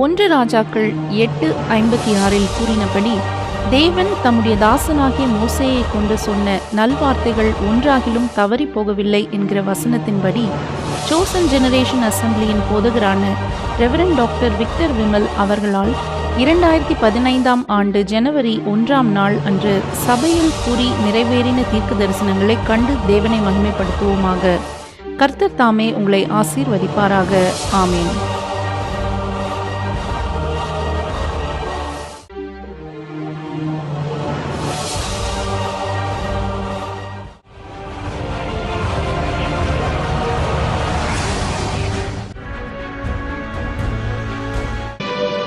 1 ராஜாக்கள் 8:56 கூறினபடி தேவன் தம்முடைய தாசனாகிய மோசேயை கொண்டு சொன்ன நல்வார்த்தைகள் ஒன்றாகிலும் தவறி போகவில்லை என்கிற வசனத்தின்படி சோசன் ஜெனரேஷன் அசம்பிளியின் போதகரான ரெவரண்ட் டாக்டர் விக்டர் விமல் அவர்களால் 2015 ஆண்டு ஜனவரி 1ஆம் நாள் அன்று சபையில் கூறி நிறைவேறின தீர்க்க தரிசனங்களை கண்டு தேவனை மகிமைப்படுத்துவோமாக. கர்த்தர் தாமே உங்களை ஆசீர்வதிப்பாராக. ஆமேன்.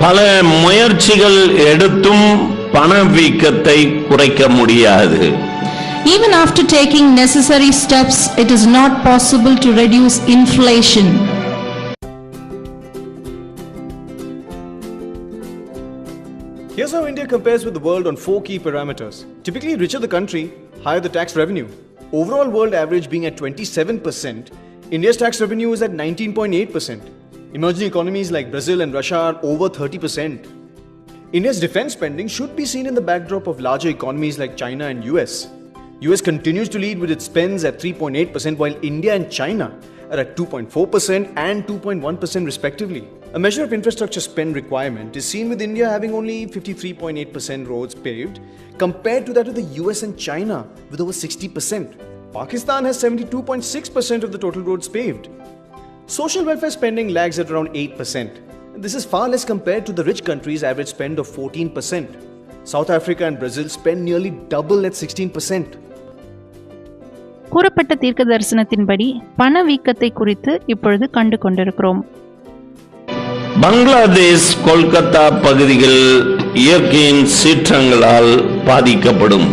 பல முயற்சிகள் எடுத்தும் பணவீக்கத்தை குறைக்க முடியாது. Even after taking necessary steps, it is not possible to reduce inflation. Here's how India compares with the world on 4 key parameters. Typically, richer the country, higher the tax revenue. Overall world average being at 27%, India's tax revenue is at 19.8%. Emerging economies like Brazil and Russia are over 30%. India's defense spending should be seen in the backdrop of larger economies like China and US. US continues to lead with its spends at 3.8%, while India and China are at 2.4% and 2.1% respectively. A measure of infrastructure spend requirement is seen with India having only 53.8% roads paved compared to that of the US and China with over 60%. Pakistan has 72.6% of the total roads paved. Social welfare spending lags at around 8%. This is far less compared to the rich countries' average spend of 14%. South Africa and Brazil spend nearly double at 16%. கூறப்பட்ட தீர்க்க தரிசனத்தின்படி பணவீக்கத்தை குறித்து இப்பொழுது கண்டு கொண்டிருக்கிறோம். பங்களாதேஷ் கொல்கத்தா பகுதிகள் இயற்கையின் சீற்றங்களால் பாதிக்கப்படும்.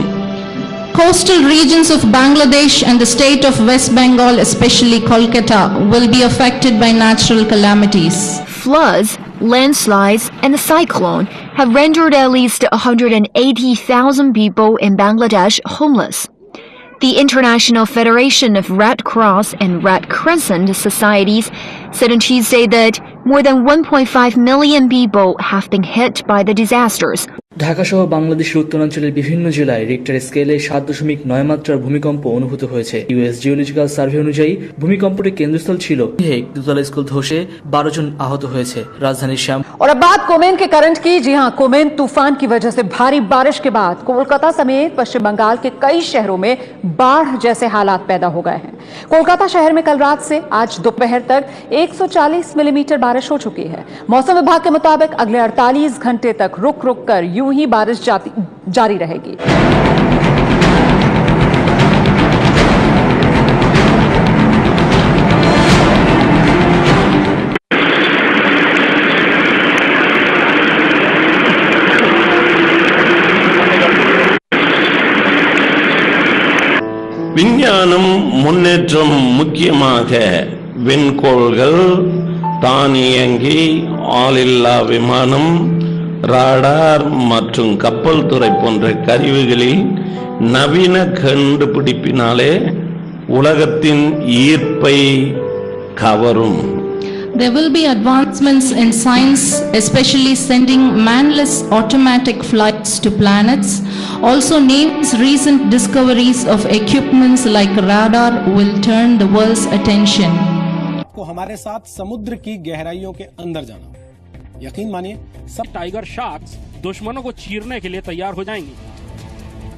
Coastal regions of Bangladesh and the state of West Bengal, especially Kolkata, will be affected by natural calamities. Floods, landslides, and a cyclone have rendered at least 180,000 people in Bangladesh homeless. The International Federation of Red Cross and Red Crescent Societies said on Tuesday that more than 1.5 million people have been hit by the disasters. Dhaka সহ বাংলাদেশের উত্তরাঞ্চলের বিভিন্ন জেলায় Richter স্কেলে 7.9 মাত্রার ভূমিকম্প অনুভূত হয়েছে। ইউএস জিওলজিক্যাল সার্ভে অনুযায়ী ভূমিকম্পটির কেন্দ্রস্থল ছিল দুতলা স্কুল ধসে 12 জন আহত হয়েছে। রাজধানীর শ্যাম। और अब बात कोमेन के करंट की। जी हां, कोमेन तूफान की वजह से भारी बारिश के बाद कोलकाता समेत पश्चिम बंगाल के कई शहरों में बाढ़ जैसे हालात पैदा हो गए हैं। कोलकाता शहर में कल रात से आज दोपहर तक 140 मिलीमीटर बारिश हो चुकी है। मौसम विभाग के मुताबिक अगले 48 घंटे तक रुक रुक कर यूं ही बारिश जारी रहेगी। விஞ்ஞானம் முன்னேற்றம் முக்கியமாக விண்கோள்கள், தானியங்கி, ஆளில்லா விமானம், ராடார் மற்றும் கப்பல் துறை போன்ற கருவிகளில் நவீன கண்டுபிடிப்பினாலே உலகத்தின் ஈர்ப்பை கவரும். There will be advancements in science, especially sending manless automatic flights to planets. Also, NASA's recent discoveries of equipments like radar will turn the world's attention. को हमारे साथ समुद्र की गहराइयों के अंदर जाना। यकीन मानिए, सब टाइगर शार्क्स दुश्मनों को चीरने के लिए तैयार हो जाएंगे।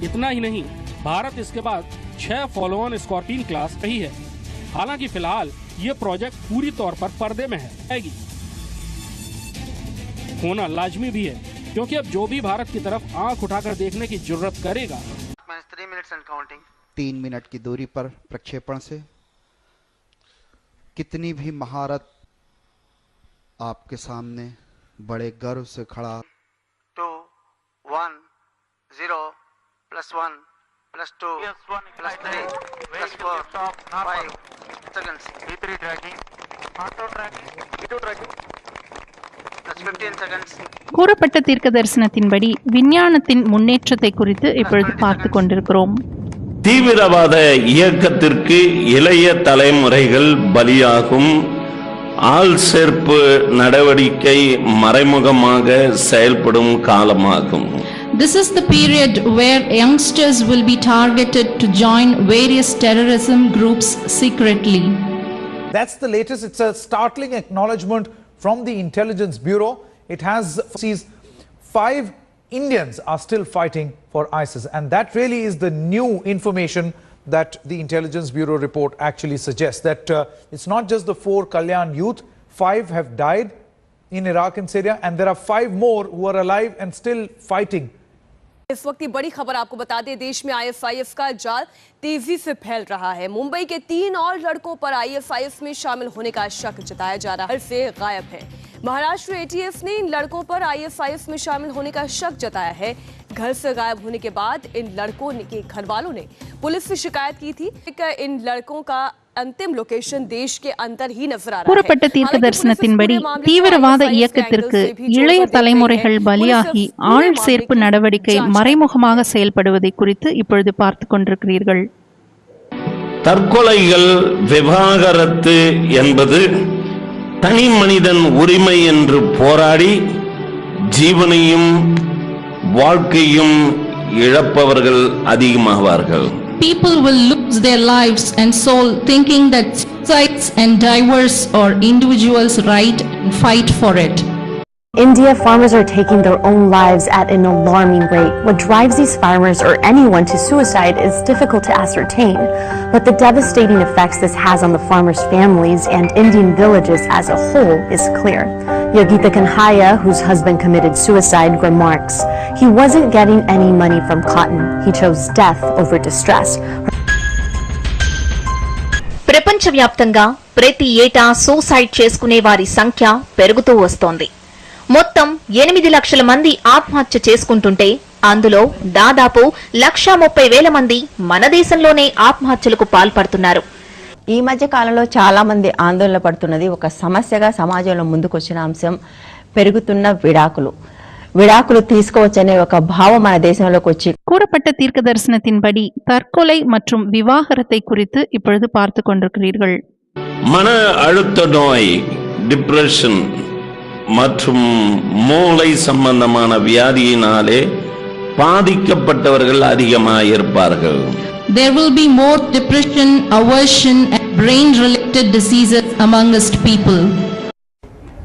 इतना ही नहीं, भारत इसके बाद 6 फॉलो-ऑन स्कॉर्पियन क्लास रही है। हालांकि फिलहाल ये प्रोजेक्ट पूरी तौर पर पर्दे में है, होना लाजमी भी है, क्योंकि अब जो भी भारत की तरफ आंख उठाकर देखने की जरूरत करेगा। 3 मिनट की दूरी पर प्रक्षेपण से कितनी भी महारत आपके सामने बड़े गर्व से खड़ा। 2 1 0 +1 +2 +3 +4 5 seconds. B3 tracking, auto tracking, B2 tracking. +15 seconds. கூறப்பட்ட தீர்க்க தரிசனத்தின்படி விஞ்ஞானத்தின் முன்னேற்றத்தை குறித்து இப்பொழுது பார்த்து கொண்டிருக்கிறோம். தீவிரவாத இயக்கத்திற்கு இளைய தலைமுறைகள் பலியாகும் ஆள் சேர்ப்பு நடவடிக்கை மறைமுகமாக செயல்படும் காலமாகும். This is the period where youngsters will be targeted to join various terrorism groups secretly. That's the latest. It's a startling acknowledgement from the Intelligence Bureau. It has sees 5 Indians are still fighting for ISIS, and that really is the new information that the Intelligence Bureau report actually suggests, that it's not just the 4 Kalyan youth, 5 have died in Iraq and Syria, and there are 5 more who are alive and still fighting. इस वक्त की बड़ी खबर आपको बता दें, देश में आईएफआईएफ का जाल तेजी से फैल रहा है। मुंबई के 3 और लड़कों पर आईएफआईएफ में शामिल होने का शक जताया जा रहा है, से गायब है। महाराष्ट्र एटीएफ ने इन लड़कों पर आईएफआईएफ में शामिल होने का शक जताया है। घर से गायब होने के बाद इन लड़कों के घर वालों ने पुलिस से शिकायत की थी। इन लड़कों का अंतिम लोकेशन देश के अंदर ही नजर आ रहा है। கூறப்பட்ட தீர்க்க தரிசனத்தின்படி தீவிரவாத இயக்கத்திற்கு இளைய தலைமுறைகள் பலியாகி ஆள் சேர்ப்பு நடவடிக்கை மறைமுகமாக செயல்படுவதை குறித்து இப்பொழுது பார்த்து கொண்டிருக்கிறீர்கள். தற்கொலைகள், விவாகரத்து என்பது தனி மனிதன் உரிமை என்று போராடி ஜீவனையும் வாழ்க்கையும் இழப்பவர்கள் அதிகமாவார்கள். People will lose their lives and soul thinking that suicides and divorce are individuals' right and fight for it. India, farmers are taking their own lives at an alarming rate. What drives these farmers or anyone to suicide is difficult to ascertain, but the devastating effects this has on the farmers' families and Indian villages as a whole is clear. Yogita Kanhaya, whose husband committed suicide, remarks, "He wasn't getting any money from cotton. He chose death over distress." ప్రపంచవ్యాప్తంగా ప్రతి ఏటా suicide చేసుకునే వారి సంఖ్య పెరుగుతూ వస్తోంది. మొత్తం 8 లక్షల మంది ఆత్మహత్య చేసుకుంటుంటే అందులో దాదాపు 1,30,000 మంది మన దేశంలోనే ఆత్మహత్యలకు పాల్పడుతున్నారు. ఈ మధ్య కాలంలో చాలా మంది ఆందోళన పడుతున్నది ఒక సమస్యగా సమాజంలో ముందుకొచ్చిన అంశం పెరుగుతున్న విడాకులు తీసుకోవచ్చనే ఒక భావం మన దేశంలోకి వచ్చి கூறப்பட்ட தீர்க்க தரிசனத்தின்படி தற்கொலை மற்றும் விவாகரத்தை குறித்து இப்பொழுது பார்த்து கொண்டிருக்கிறீர்கள். மன அழுத்த நோய், டிப்ரெஷன் மற்றும் மூளை சம்பந்தமான வியாதியினாலே பாதிக்கப்பட்டவர்கள் அதிகமாக இருப்பார்கள். There will be more depression, aversion and brain-related diseases amongst people.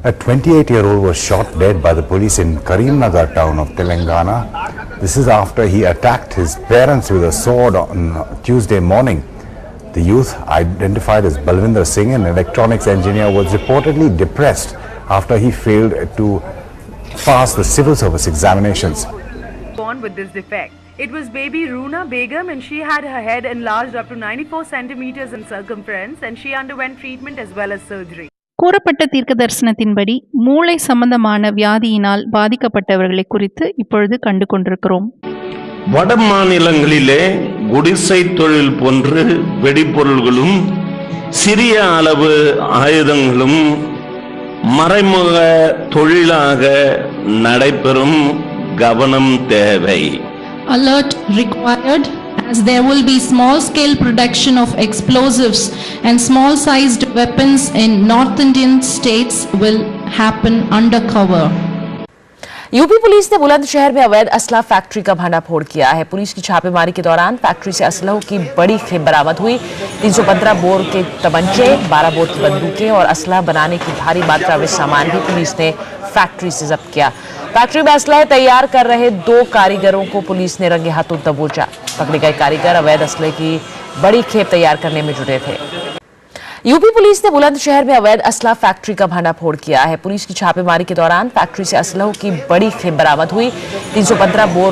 A 28-year-old was shot dead by the police in Karimnagar town of Telangana. This is after he attacked his parents with a sword on Tuesday morning. The youth, identified as Balwinder Singh, an electronics engineer, was reportedly depressed after he failed to pass the civil service examinations. Born with this defect. It was baby Roona Begum, and she had her head enlarged up to 94 centimeters in circumference, and she underwent treatment as well as surgery. கூறப்பட்ட தீர்க்க தரிசனத்தின்படி மூளை சம்பந்தமான வியாதியினால் பாதிக்கப்பட்டவர்களை குறித்து இப்பொழுது கண்டு கொண்டிருக்கிறோம். வட மாநிலங்களிலே குடிசை தொழில் போன்று வெடிபொருள்களும் சிறிய அளவு ஆயுதங்களும் மறைமுக தொழிலாக நடைபெறும். கவனம் தேவை. Alert required, as there will be small-scale production of explosives and small-sized weapons in North Indian states will happen undercover. UP police ने बुलंदशहर में अवैध असला फैक्ट्री का भंडाफोड़ किया है। पुलिस की छापेमारी के दौरान फैक्ट्री से असलहों की बड़ी खेप बरामद हुई। 315 बोर के तमंचे, 12 बोर की बंदूकें और असला बनाने की भारी मात्रा में सामान भी पुलिस ने फैक्ट्री से जब्त किया। फैक्ट्री में असलहे तैयार कर रहे 2 कारीगरों को पुलिस ने रंगे हाथों दबोचा। पकड़े गए कारीगर अवैध असले की बड़ी खेप तैयार करने में जुटे थे। यूपी पुलिस ने बुलंदशहर में अवैध असला फैक्ट्री का भंडाफोड़ किया है। पुलिस की छापेमारी के दौरान फैक्ट्री से असलहों की बड़ी खेप बरामद हुई। 315 बोर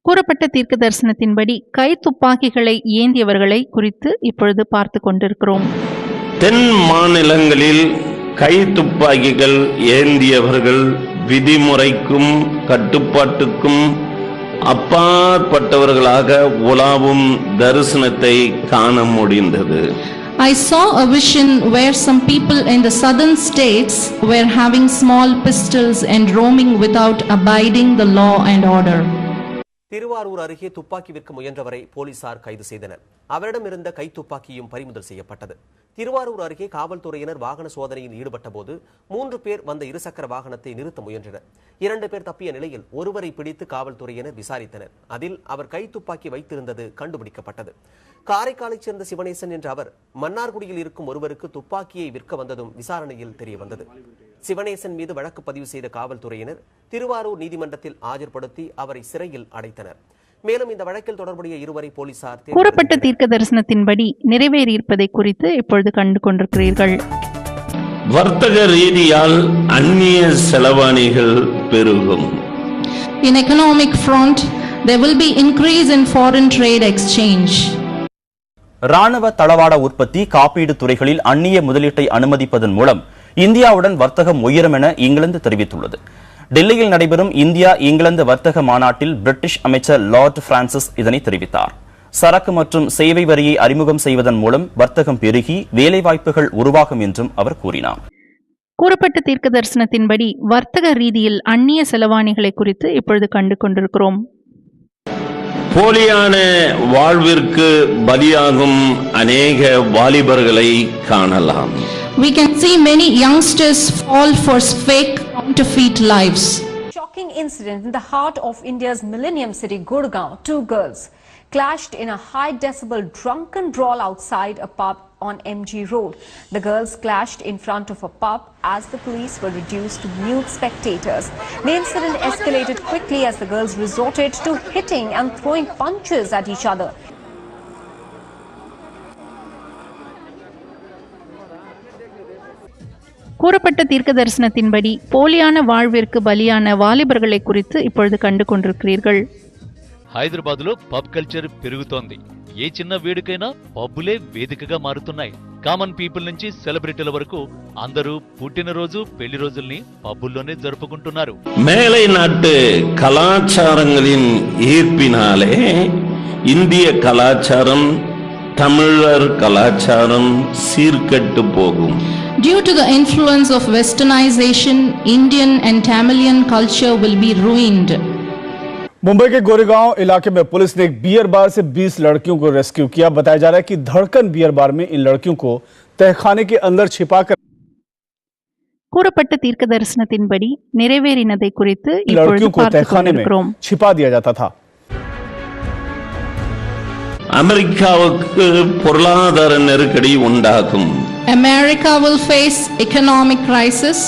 கூறப்பட்ட தீர்க்க தரிசனத்தின்படி கை துப்பாக்கிகளை ஏந்தியவர்களை குறித்து இப்பொழுது பார்த்து கொண்டிருக்கிறோம். தென் மாநிலங்களில் கை துப்பாக்கிகள் ஏந்தியவர்கள் விதிமுறைக்கும் கட்டுப்பாட்டுக்கும் அப்பாற்பட்டவர்களாக உலாவும் தரிசனத்தை காண முடிந்தது. I saw a vision where some people in the southern states were having small pistols and roaming without abiding the law and order. Thiruvarur அருகே துப்பாக்கி விற்க முயன்றவரை போலீசார் கைது செய்தனர். அவரிடம் இருந்த கைத்துப்பாக்கியும் பறிமுதல் செய்யப்பட்டது. திருவாரூர் அருகே காவல்துறையினர் வாகன சோதனையில் ஈடுபட்ட போது 3 பேர் வந்த இருசக்கர வாகனத்தை நிறுத்த முயன்றனர். 2 பேர் தப்பிய நிலையில் ஒருவரை பிடித்து காவல்துறையினர் விசாரித்தனர். அதில் அவர் கைத்துப்பாக்கி வைத்திருந்தது கண்டுபிடிக்கப்பட்டது. காரைக்காலைச் சேர்ந்த சிவனேசன் என்ற அவர் மன்னார்குடியில் இருக்கும் ஒருவருக்கு துப்பாக்கியை விற்க வந்ததும் விசாரணையில் தெரியவந்தது. சிவனேசன் மீது வழக்கு பதிவு செய்த காவல்துறையினர் திருவாரூர் நீதிமன்றத்தில் ஆஜர்படுத்தி அவரை சிறையில் அடைத்தனர். மேலும் இந்த வழக்கில் தொடர்புடைய இருவரை போலீசார் கூறப்பட்ட தீர்க்க தரிசனத்தின்படி நிறைவேறியிருப்பதை குறித்து இப்பொழுது கண்டு கொண்டிருக்கிறீர்கள். வர்த்தக ரீதியால் அந்நிய செலவாணிகள் பெருகும். In economic front, there will be increase in foreign trade exchange. ராணுவ தளவாட உற்பத்தி காப்பீடு துறைகளில் அந்நிய முதலீட்டை அனுமதிப்பதன் மூலம் இந்தியாவுடன் வர்த்தகம் உயரும் என இங்கிலாந்து தெரிவித்துள்ளது. டெல்லியில் நடைபெறும் இந்தியா இங்கிலாந்து வர்த்தக மாநாட்டில் பிரிட்டிஷ் அமைச்சர் லார்ட் பிரான்சிஸ் இதனை தெரிவித்தார். சரக்கு மற்றும் சேவை வரியை அறிமுகம் செய்வதன் மூலம் வர்த்தகம் பெருகி வேலைவாய்ப்புகள் உருவாகும் என்றும் அவர் கூறினார். கூறப்பட்ட தீர்க்க தரிசனத்தின்படி வர்த்தக ரீதியில் அந்நிய செலவாணிகளை குறித்து இப்பொழுது கண்டு கொண்டிருக்கிறோம். போலியான வாழ்விற்கு பலியாகும் அநேக வாலிபர்களை காணலாம். We can see many youngsters fall for fake counterfeit lives. Shocking incident in the heart of India's millennium city Gurgaon. 2 girls clashed in a high decibel drunken brawl outside a pub on MG Road. The girls clashed in front of a pub as the police were reduced to mute spectators. The incident escalated quickly as the girls resorted to hitting and throwing punches at each other. கூறப்பட்ட தீர்க்க தரிசனத்தின்படி போலியான வாழ்விற்கு பலியான வாலிபர்களை குறித்து இப்பொழுது கண்டு கொண்டிருக்கிறீர்கள். హైదరాబాద్ లో పబ్ కల్చర్ పెరుగుతోంది. ఏ చిన్న వేడుకైనా పబ్బులే వేదికగా మారుతున్నాయి. కామన్ పీపుల్ నుంచి సెలబ్రిటీల వరకు అందరూ పుట్టినరోజు పెళ్లి రోజుల్ని పబ్బుల్లోనే జరుపుకుంటున్నారు. மேலை நாட்டு கலாச்சாரங்களின் ஈர்ப்பினாலே இந்திய கலாச்சாரம் தமிழர் கலாச்சாரம் சீர்கெட்டு போகும். Due to the influence of westernization, Indian and Tamilian culture will be ruined. Mumbai के गोरेगांव इलाके में पुलिस ने एक बियर बार से 20 लड़कियों को रेस्क्यू किया। बताया जा रहा है कि धड़कन बियर बार में इन लड़कियों को तहखाने के अंदर छिपाकर கூறப்பட்ட தீர்க்க தரிசனத்தின்படி நிறைவேறினதை குறித்து இப்பொழுது लड़कियों को பார்த்துக் तहखाने में கொண்டிருக்கிறோம். छिपा दिया जाता था. அமெரிக்காவுக்கு பொருளாதார நெருக்கடி உண்டாகும். America will face economic crisis.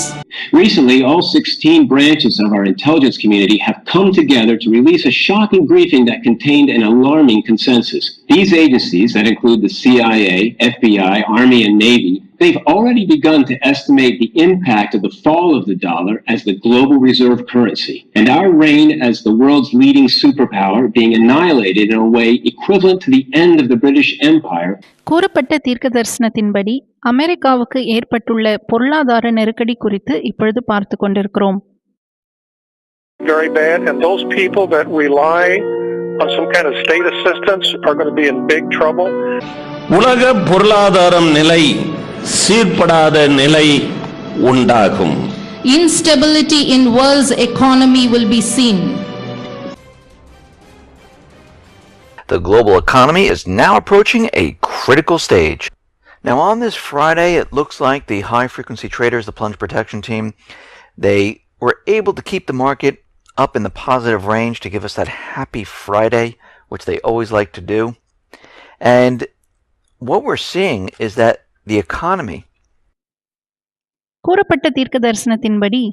Recently, all 16 branches of our intelligence community have come together to release a shocking briefing that contained an alarming consensus. These agencies, that include the CIA, FBI, Army, and Navy, they've already begun to estimate the impact of the fall of the dollar as the global reserve currency, and our reign as the world's leading superpower being annihilated in a way equivalent to the end of the British Empire. கூறப்பட்ட தீர்க்க தரிசனத்தின்படி அமெரிக்காவுக்கு ஏற்பட்டுள்ள பொருளாதார நெருக்கடி குறித்து இப்பொழுது பார்த்து கொண்டிருக்கிறோம். Very bad, and those people that rely on some kind of state assistance are going to be in big trouble. உலக பொருளாதாரம் நிலை சீர்படாத நிலை உண்டாகும். Instability in world's economy will be seen. The global economy is now approaching a critical stage. Now on this Friday, it looks like the high-frequency traders, the plunge protection team, they were able to keep the market up in the positive range to give us that happy Friday, which they always like to do. And what we're seeing is that the economy கூறப்பட்ட தீர்க்க தரிசனத்தின்படி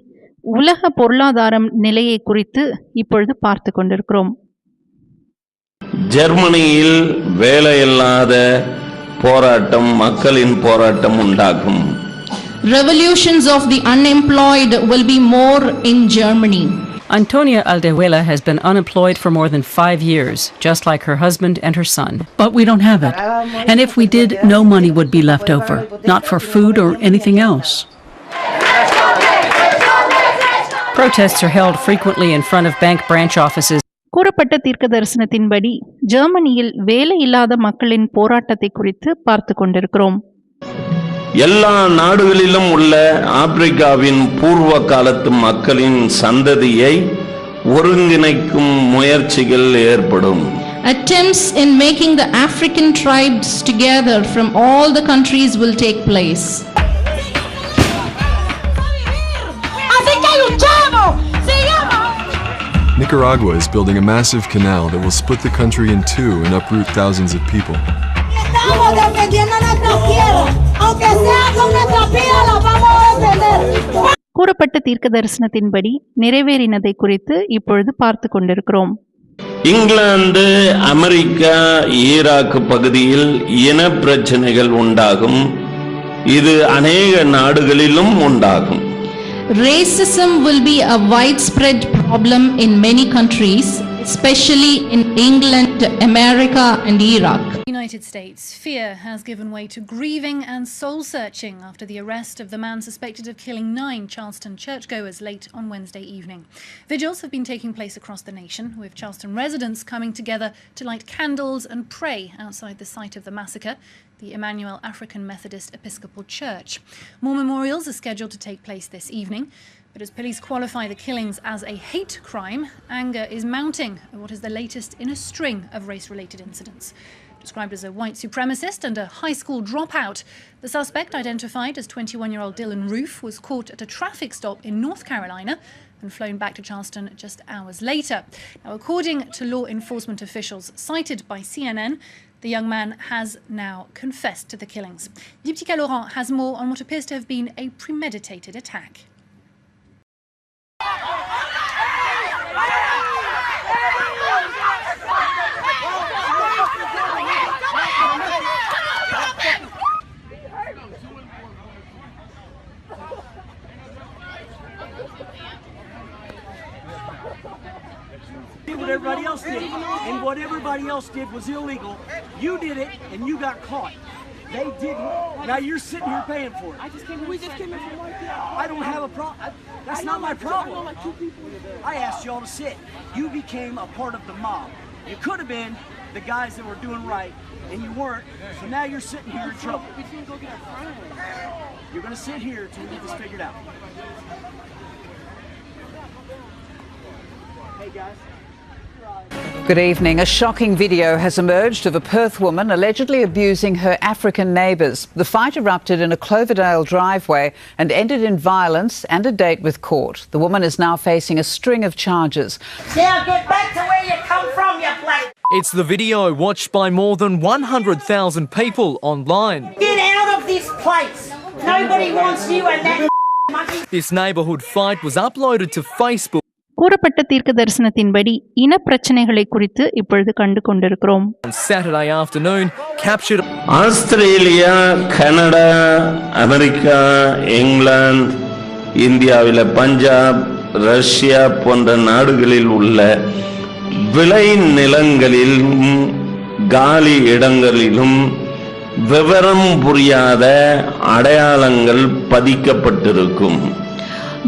உலக பொருளாதாரம் நிலையை குறித்து இப்பொழுது பார்த்து கொண்டிருக்கிறோம். ஜெர்மனியில் வேலையில்லாத போராட்டம் மக்களின் போராட்டம் உண்டாகும். Revolutions of the unemployed will be more in Germany. Antonia Aldehuela has been unemployed for more than 5 years, just like her husband and her son. But we don't have it. And if we did, no money would be left over, not for food or anything else. Protests are held frequently in front of bank branch offices. கூறப்பட்ட தீர்க்க தரிசனத்தின்படி ஜெர்மனியில் வேலை இல்லாத மக்களின் போராட்டத்தை குறித்து பார்த்து கொண்டிருக்கிறோம். எல்லா நாடுகளிலும் உள்ள ஆப்பிரிக்காவின் பூர்வ காலத்து மக்களின் சந்ததியை ஒருங்கிணைக்கும் முயற்சிகள் ஏற்படும். Attempts in making the African tribes together from all the countries will take place. Nicaragua is building a massive canal that will split the country in two and uproot thousands of people. கூறப்பட்ட தீர்க்க தரிசனத்தின்படி நிறைவேறினதை குறித்து இப்பொழுது பார்த்து கொண்டிருக்கிறோம். England, America, Iraq பகுதியில் இன பிரச்சனைகள் உண்டாகும். இது அநேக நாடுகளிலும் உண்டாகும். Racism will be a widespread problem in many countries, especially in England, America and Iraq. United States, fear has given way to grieving and soul-searching after the arrest of the man suspected of killing 9 Charleston churchgoers late on Wednesday evening. Vigils have been taking place across the nation, with Charleston residents coming together to light candles and pray outside the site of the massacre, the Emmanuel African Methodist Episcopal Church. More memorials are scheduled to take place this evening. But as police qualify the killings as a hate crime, anger is mounting at what is the latest in a string of race-related incidents. Described as a white supremacist and a high school dropout, the suspect, identified as 21-year-old Dylan Roof, was caught at a traffic stop in North Carolina and flown back to Charleston just hours later. Now, according to law enforcement officials cited by CNN, the young man has now confessed to the killings. Deeptika Laurent has more on what appears to have been a premeditated attack. What everybody else did, and what everybody else did was illegal. You did it, and you got caught. They didn't. Now you're sitting here paying for it. We just came in from work. I don't have a problem. That's not my problem. I asked y'all to sit. You became a part of the mob. You could have been the guys that were doing right, and you weren't. So now you're sitting here in trouble. You're going to sit here until we get this figured out. Hey guys. Good evening. A shocking video has emerged of a Perth woman allegedly abusing her African neighbours. The fight erupted in a Cloverdale driveway and ended in violence and a date with court. The woman is now facing a string of charges. Now get back to where you come from, you black... It's the video watched by more than 100,000 people online. Get out of this place! Nobody wants you and that monkey... This neighbourhood fight was uploaded to Facebook. கூறப்பட்ட தீர்க்க தரிசனத்தின்படி இன பிரச்சனைகளை குறித்து இப்பொழுது கண்டு கொண்டிருக்கிறோம். Saturday afternoon captured. Australia, Canada, America, England, இந்தியாவில Punjab, Russia போன்ற நாடுகளில் உள்ள விளை நிலங்களிலும் காலி இடங்களிலும் விவரம் புரியாத அடையாளங்கள் பதிக்கப்பட்டிருக்கும்.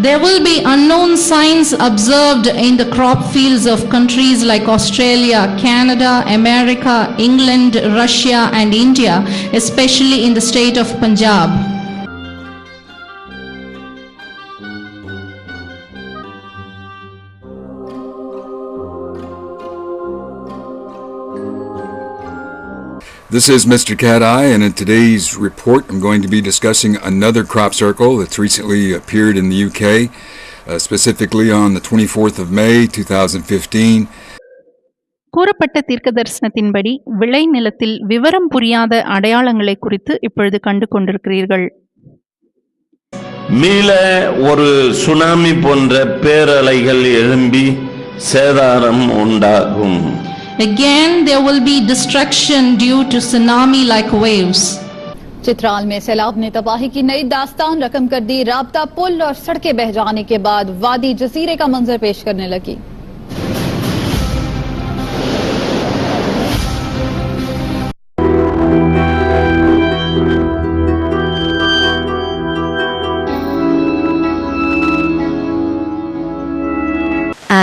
There will be unknown signs observed in the crop fields of countries like Australia, Canada, America, England, Russia and India, especially in the state of Punjab. This is Mr. Cat Eye, and in today's report I'm going to be discussing another crop circle that's recently appeared in the UK, specifically on the 24th of May 2015. கூறப்பட்ட தீர்க்க தரிசனத்தின்படி விளை நிலத்தில் விவரம் புரியாத அடையாளங்களை குறித்து இப்பொழுது கண்டு கொண்டிருக்கிறீர்கள். மீள ஒரு சுனாமி போன்ற பேரலைகள் எழும்பி சேதாரம் உண்டாகும். Again there will be destruction due to tsunami like waves. Chitral में सैलाब ने तबाही की नई दास्तान रकम कर दी. राब्ता पुल और सड़कें बह जाने के बाद वादी जजीरे का मंजर पेश करने लगी.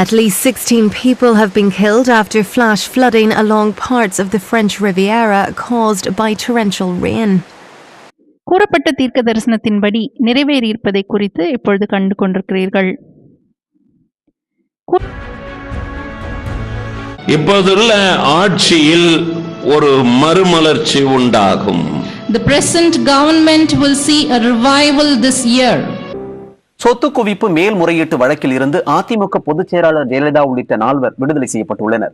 At least 16 people have been killed after flash flooding along parts of the French Riviera caused by torrential rain. கூறப்பட்ட தீர்க்க தரிசனத்தின்படி நிறைவேறியிருப்பதை குறித்து இப்பொழுது கண்டு கொண்டிருக்கிறீர்கள். இப்போதுள்ள ஆட்சியில் ஒரு மறுமலர்ச்சி உண்டாகும். The present government will see a revival this year. சொத்து குவிப்பு மேல்முறையீட்டு வழக்கில் இருந்து அதிமுக பொதுச் செயலாளர் ஜெயலலிதா உள்ளிட்ட 4 விடுதலை செய்யப்பட்டுள்ளனர்.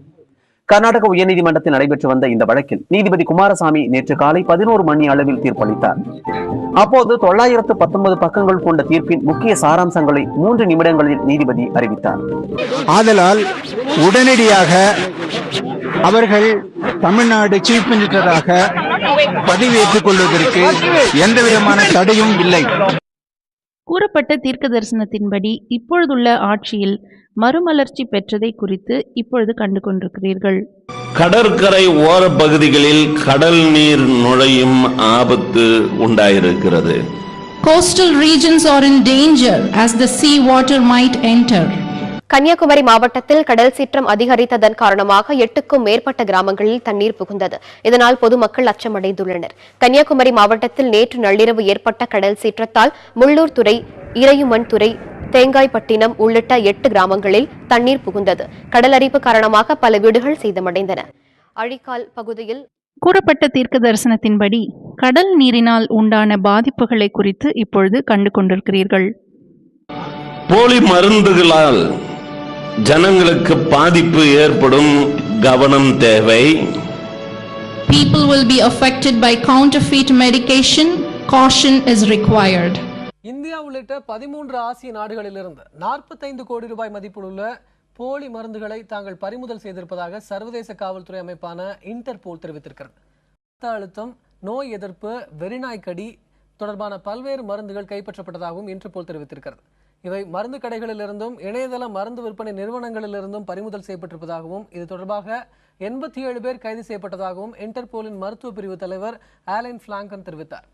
கர்நாடக உயர்நீதிமன்றத்தில் நடைபெற்று வந்த இந்த வழக்கில் நீதிபதி குமாரசாமி நேற்று காலை 11 மணி அளவில் தீர்ப்பளித்தார். அப்போது 919 பக்கங்கள் கொண்ட தீர்ப்பின் முக்கிய சாராம்சங்களை 3 நிமிடங்களில் நீதிபதி அறிவித்தார். ஆதலால் உடனடியாக அவர்கள் தமிழ்நாடு சீஃப் மினிஸ்டராக பதவியேற்றுக் கொள்வதற்கு எந்தவிதமான தடையும் இல்லை. கூறப்பட்ட தீர்க்க தரிசனத்தின்படி இப்பொழுதுள்ள ஆட்சியில் மறுமலர்ச்சி பெற்றதை குறித்து இப்பொழுது கண்டு கொண்டிருக்கிறீர்கள். கடற்கரை ஓர பகுதிகளில் கடல் நீர் நுழையும் ஆபத்து உண்டாயிருக்கிறது. Coastal regions are in danger as the sea water might enter. Kanyakumari மாவட்டத்தில் கடல் சீற்றம் அதிகரித்ததன் காரணமாக 8க்கும் மேற்பட்ட கிராமங்களில் தண்ணீர் புகுந்தது. இதனால் பொதுமக்கள் அச்சமடைந்துள்ளனர். கன்னியாகுமரி மாவட்டத்தில் நேற்று நள்ளிரவு ஏற்பட்ட கடல் சீற்றத்தால் முள்ளூர் துறை, இறையுமன் துறை, தேங்காய்பட்டினம் உள்ளிட்ட 8 கிராமங்களில் தண்ணீர் புகுந்தது. கடல் அரிப்பு காரணமாக பல வீடுகள் சேதமடைந்தன. அழிக்கால் பகுதியில் கூறப்பட்ட தீர்க்க தரிசனத்தின்படி கடல் நீரினால் உண்டான பாதிப்புகளை குறித்து இப்பொழுது கண்டு கொண்டிருக்கிறீர்கள். போலி மருந்துகளால் ஜனங்களுக்கு பாதிப்பு ஏற்படும், கவனம் தேவை. People will be affected by counterfeit medication. Caution is required. India உள்ளிட்ட 13 ஆசிய நாடுகளிலிருந்து 45 கோடி ரூபாய் மதிப்புள்ள போலி மருந்துகளை தாங்கள் பறிமுதல் செய்திருப்பதாக சர்வதேச காவல்துறை அமைப்பான இன்டர்போல் தெரிவித்திருக்கிறது. ரத்த அழுத்தம், நோய் எதிர்ப்பு, வெறிநாய்க்கடி தொடர்பான பல்வேறு மருந்துகள் கைப்பற்றப்பட்டதாகவும் இன்டர்போல் தெரிவித்திருக்கிறது. இவை மருந்து கடைகளிலிருந்தும் இணையதள மருந்து விற்பனை நிறுவனங்களிலிருந்தும் பறிமுதல் செய்யப்பட்டிருப்பதாகவும் இது தொடர்பாக 87 பேர் கைது செய்யப்பட்டதாகவும் இன்டர்போலின் மருத்துவ பிரிவு தலைவர் ஆலன் பிளாங்கன் தெரிவித்தார்.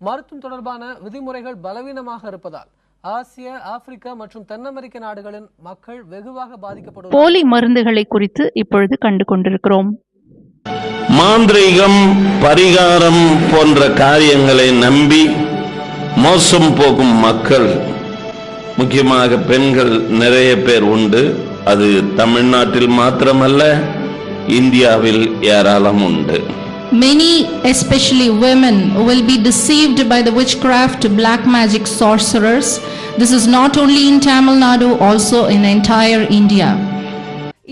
மருத்துவம் தொடர்பான விதிமுறைகள் பலவீனமாக இருப்பதால் ஆசிய, ஆப்பிரிக்கா மற்றும் தென் அமெரிக்க நாடுகளின் மக்கள் வெகுவாக பாதிக்கப்படும் போலி மருந்துகளை குறித்து இப்பொழுது கண்டு கொண்டிருக்கிறோம். மாந்திரீகம், பரிகாரம் போன்ற காரியங்களை நம்பி மோசம் போகும் மக்கள், முக்கியமாக பெண்கள் நிறைய பேர் உண்டு. அது தமிழ்நாட்டில் மாத்திரமல்ல, இந்தியாவில் ஏராளம் உண்டு. Many, especially women, will be deceived by the witchcraft, black magic sorcerers. This is not only in Tamil Nadu, also in entire India.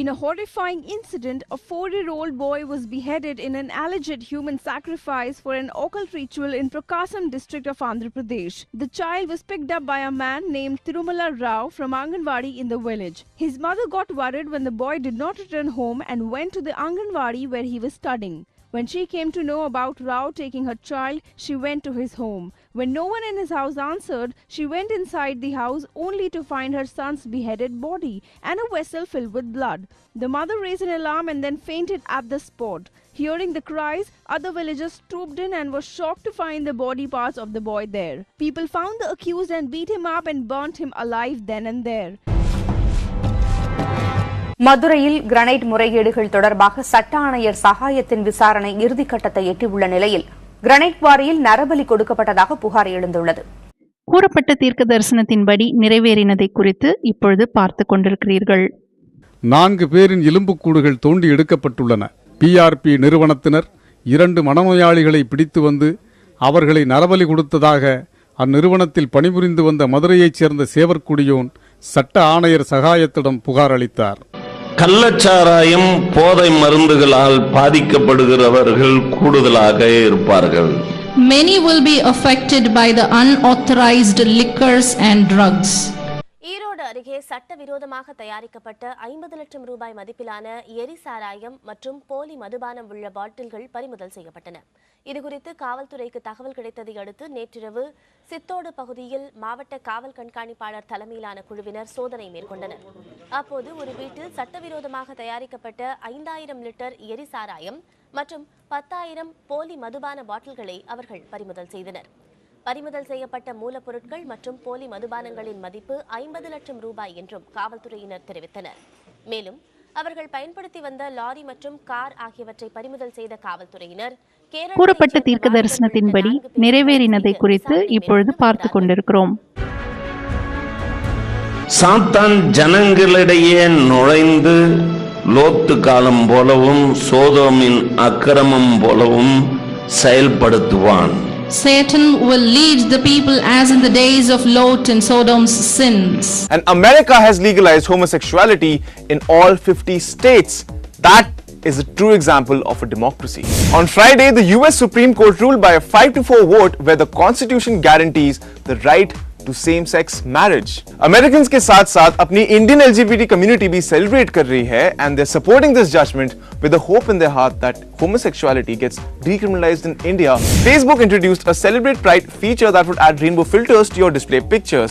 In a horrifying incident, a 4-year-old boy was beheaded in an alleged human sacrifice for an occult ritual in Prakasam district of Andhra Pradesh. The child was picked up by a man named Tirumala Rao from Anganwadi in the village. His mother got worried when the boy did not return home and went to the Anganwadi where he was studying. When she came to know about Rao taking her child, she went to his home. When no one in his house answered, she went inside the house only to find her son's beheaded body and a vessel filled with blood. The mother raised an alarm and then fainted at the spot. Hearing the cries, other villagers trooped in and were shocked to find the body parts of the boy there. People found the accused and beat him up and burnt him alive then and there. மதுரையில் granite முறைகேடுகள் தொடர்பாக சட்ட ஆணையர் சகாயத்தின் விசாரணை இறுதிக்கட்டத்தை எட்டியுள்ள நிலையில் granite குவாரியில் நரபலி கொடுக்கப்பட்டதாக புகார் எழுந்துள்ளது. கூறப்பட்ட தீர்க்க தரிசனத்தின்படி நிறைவேறினதை குறித்து இப்பொழுது பார்த்து கொண்டிருக்கிறீர்கள். 4 பேரின் எலும்புக்கூடுகள் தோண்டி எடுக்கப்பட்டுள்ளன. PRP நிறுவனத்தினர் 2 மனநோயாளிகளை பிடித்து வந்து அவர்களை நரபலி கொடுத்ததாக அந்நிறுவனத்தில் பணிபுரிந்து வந்த மதுரையைச் சேர்ந்த சேவற்குடியோன் சட்ட ஆணையர் சகாயத்திடம் புகார் அளித்தார். கள்ளச்சாராயம், போதை மருந்துகளால் பாதிக்கப்படுகிறவர்கள் கூடுதலாக இருப்பார்கள். Many will be affected by the unauthorized liquors and drugs. Erode அருகே சட்டவிரோதமாக தயாரிக்கப்பட்ட 50 லட்சம் ரூபாய் மதிப்பிலான எரிசாராயம் மற்றும் போலி மதுபானம் உள்ள பாட்டில்கள் பறிமுதல் செய்யப்பட்டன. இதுகுறித்து காவல்துறைக்கு தகவல் கிடைத்ததை அடுத்து நேற்றிரவு சித்தோடு பகுதியில் மாவட்ட காவல் கண்காணிப்பாளர் தலைமையிலான குழுவினர் சோதனை மேற்கொண்டனர். அப்போது ஒரு வீட்டில் சட்டவிரோதமாக தயாரிக்கப்பட்ட 5000 லிட்டர் எரிசாராயம் மற்றும் 10,000 போலி மதுபான பாட்டில்களை அவர்கள் பறிமுதல் செய்தனர். பறிமுதல் செய்யப்பட்ட மூலப்பொருட்கள் மற்றும் போலி மதுபானங்களின் மதிப்பு 50 லட்சம் ரூபாய் என்றும் காவல்துறையினர் தெரிவித்தனர். மேலும் அவர்கள் பயன்படுத்தி வந்த லாரி மற்றும் கார் ஆகியவற்றை பறிமுதல் செய்த காவல்துறையினர் கூறப்பட்ட தீர்க்க தரிசனத்தின்படி நிறைவேறினதை குறித்து இப்பொழுது பார்த்து கொண்டிருக்கிறோம். சாத்தான் ஜனங்களிடையே நுழைந்து லோத்து காலம் போலவும் சோதோமின் அக்கிரமம் போலவும் செயல்படுத்துவான். Satan will lead the people as in the days of Lot and Sodom's sins. And America has legalized homosexuality in all 50 states. That is a true example of a democracy. On Friday, the US Supreme Court ruled by a 5-4 vote where the Constitution guarantees the right to same-sex marriage. Americans के साथ-साथ अपनी Indian LGBT community भी celebrate कर रही है, and they're supporting this judgment with a hope in their heart that homosexuality gets decriminalized in India. Facebook introduced a Celebrate Pride feature that would add rainbow filters to your display pictures.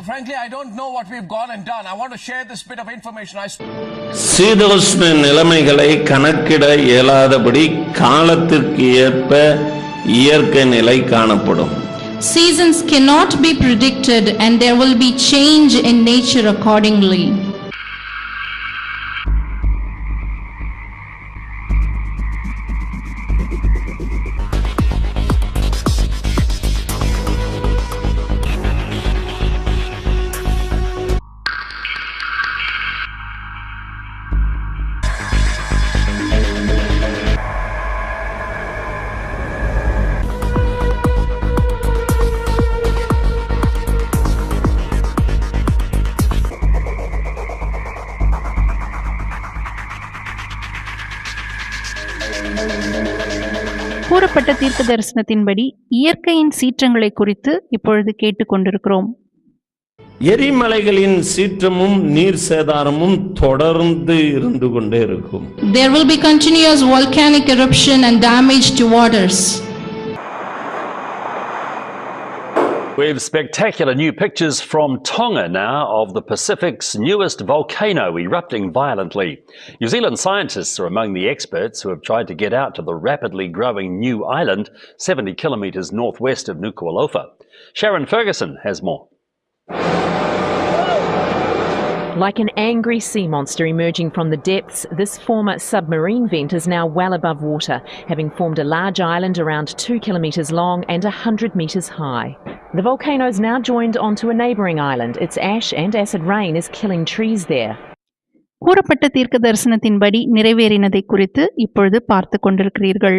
Frankly, I don't know what we've gone and done. I want to share this bit of information. சீதோஷ்ண நிலைமைகளை கணக்கிட இயலாதபடி காலத்திற்கு ஏற்ப இயற்கை நிலை காணப்படும். Seasons cannot be predicted and there will be change in nature accordingly. கூறப்பட்ட தீர்க்க தரிசனத்தின்படி இயற்கையின் சீற்றங்களை குறித்து இப்பொழுது கேட்டுக்கொண்டிருக்கிறோம். எரிமலைகளின் சீற்றமும் நீர் சேதாரமும் தொடர்ந்து இருந்து கொண்டே இருக்கும். There will be continuous volcanic eruption and damage to waters. We have spectacular new pictures from Tonga now of the Pacific's newest volcano erupting violently. New Zealand scientists are among the experts who have tried to get out to the rapidly growing new island 70 kilometres northwest of Nuku'alofa. Sharon Ferguson has more. Like an angry sea monster emerging from the depths, this former submarine vent is now well above water, having formed a large island around 2 kilometres long and 100 metres high. The volcano is now joined onto a neighbouring island. Its ash and acid rain is killing trees there. கூறப்பட்ட தீர்க்க தரிசனத்தின்படி நிறைவேறினதை குறித்து இப்பொழுது பார்த்து கொண்டிருக்கிறீர்கள்.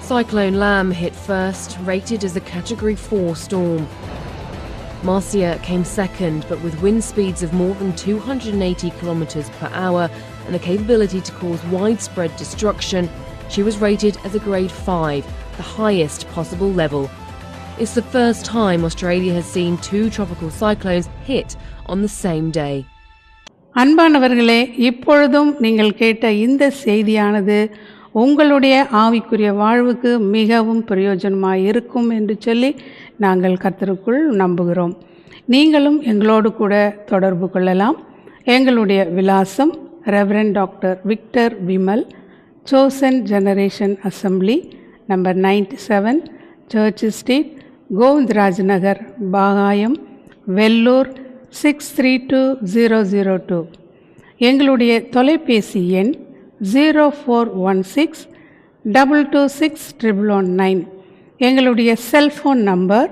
Cyclone Lam hit first, rated as a Category 4 storm. Marcia came second, but with wind speeds of more than 280 kilometres per hour and the capability to cause widespread destruction, she was rated as a Grade 5, the highest possible level. It's the first time Australia has seen 2 tropical cyclones hit on the same day. அன்பானவர்களே, இப்பொழுதும் நீங்கள் கேட்ட இந்த செய்தியானது உங்களுடைய ஆவிக்குரிய வாழ்வுக்கு மிகவும் பிரயோஜனமாக இருக்கும் என்று சொல்லி நாங்கள் கர்த்தருக்குள் நம்புகிறோம். நீங்களும் எங்களோடு கூட தொடர்பு கொள்ளலாம். எங்களுடைய விலாசம் reverend doctor Victor Vimal, chosen generation assembly, number 97, church street, Govindaraj Nagar, Bagayam, Vellore 632002. எங்களுடைய தொலைபேசி எண் 0416-226-119. எங்களுடைய செல்ஃபோன் நம்பர்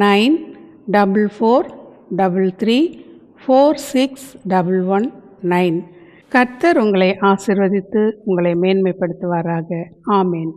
9443346119. கர்த்தர் உங்களை ஆசீர்வதித்து உங்களை மேன்மைப்படுத்துவாராக. ஆமேன்.